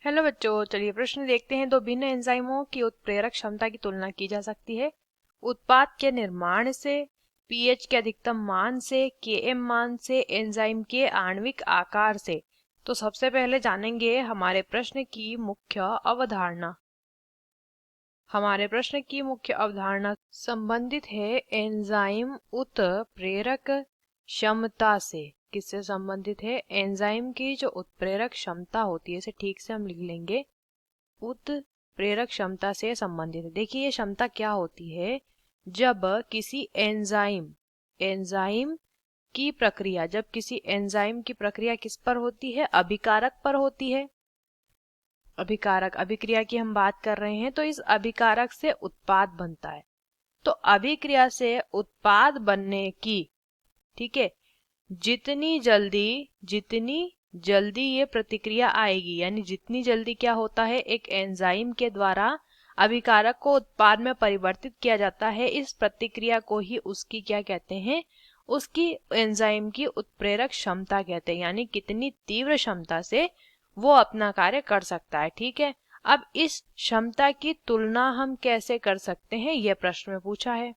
Hello बच्चों, चलिए प्रश्न देखते हैं। दो भिन्न एंजाइमों की उत्प्रेरक क्षमता की तुलना की जा सकती है। उत्पाद के निर्माण से, पीएच के अधिकतम मान से, केएम मान से, एंजाइम के आणविक आकार से। तो सबसे पहले जानेंगे हमारे प्रश्न की मुख्य अवधारणा। संबंधित है एंजाइम उत्प्रेरक क्षमता से। किससे संबंधित है? एंजाइम की जो उत्प्रेरक क्षमता होती है, इसे ठीक से हम लिख लेंगे, उत्प्रेरक क्षमता से संबंधित है। देखिए ये क्षमता क्या होती है, जब किसी एंजाइम की प्रक्रिया किस पर होती है? अभिकारक पर होती है। अभिक्रिया की हम बात कर रहे हैं, तो इस अभिकारक से उत्पाद बनता है। तो अभिक्रिया से उत्पाद बनने की, ठीक है, जितनी जल्दी ये प्रतिक्रिया आएगी, यानी जितनी जल्दी क्या होता है, एक एंजाइम के द्वारा अभिकारक को उत्पाद में परिवर्तित किया जाता है, इस प्रतिक्रिया को ही उसकी क्या कहते हैं? उसकी एंजाइम की उत्प्रेरक क्षमता कहते हैं। यानी कितनी तीव्र क्षमता से वो अपना कार्य कर सकता है। ठीक है, अब इस क्षमता की तुलना हम कैसे कर सकते हैं, यह प्रश्न में पूछा है।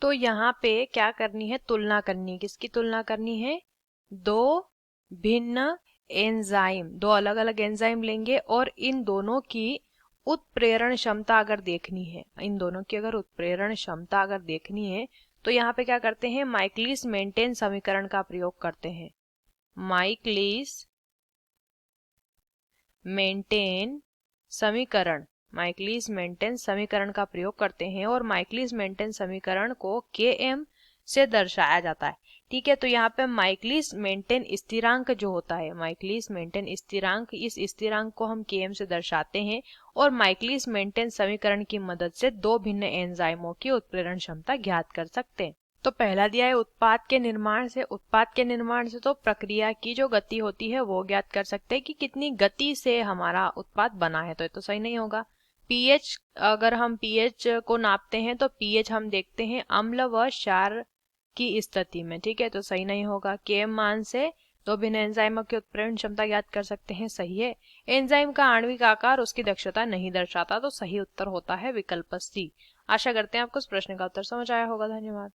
तो यहाँ पे क्या करनी है? तुलना करनी है। किसकी तुलना करनी है? दो अलग अलग एंजाइम लेंगे और इन दोनों की उत्प्रेरण क्षमता अगर देखनी है, तो यहाँ पे क्या करते हैं? माइकलिस मेंटेन समीकरण का प्रयोग करते हैं। माइकलिस मेंटेन समीकरण का प्रयोग करते हैं और माइकलिस मेंटेन समीकरण को Km से दर्शाया जाता है। ठीक है, तो यहाँ पे माइकलिस मेंटेन स्थिरांक जो होता है, इस स्थिरांक को हम Km से दर्शाते हैं और माइकलिस मेंटेन समीकरण की मदद से दो भिन्न एंजाइमों की उत्प्रेरण क्षमता ज्ञात कर सकते हैं। तो पहला दिया है उत्पाद के निर्माण से तो प्रक्रिया की जो गति होती है वो ज्ञात कर सकते हैं कि कितनी गति से हमारा उत्पाद बना है। तो ये तो सही नहीं होगा। पीएच, अगर हम पीएच को नापते हैं तो पीएच हम देखते हैं अम्ल व क्षार की स्थिति में। ठीक है, तो सही नहीं होगा। केएम मान से दो भिन्न एंजाइमों की उत्प्रेरण क्षमता ज्ञात कर सकते हैं, सही है। एंजाइम का आणविक आकार उसकी दक्षता नहीं दर्शाता, तो सही उत्तर होता है विकल्प सी। आशा करते हैं आपको इस प्रश्न का उत्तर समझ आया होगा। धन्यवाद।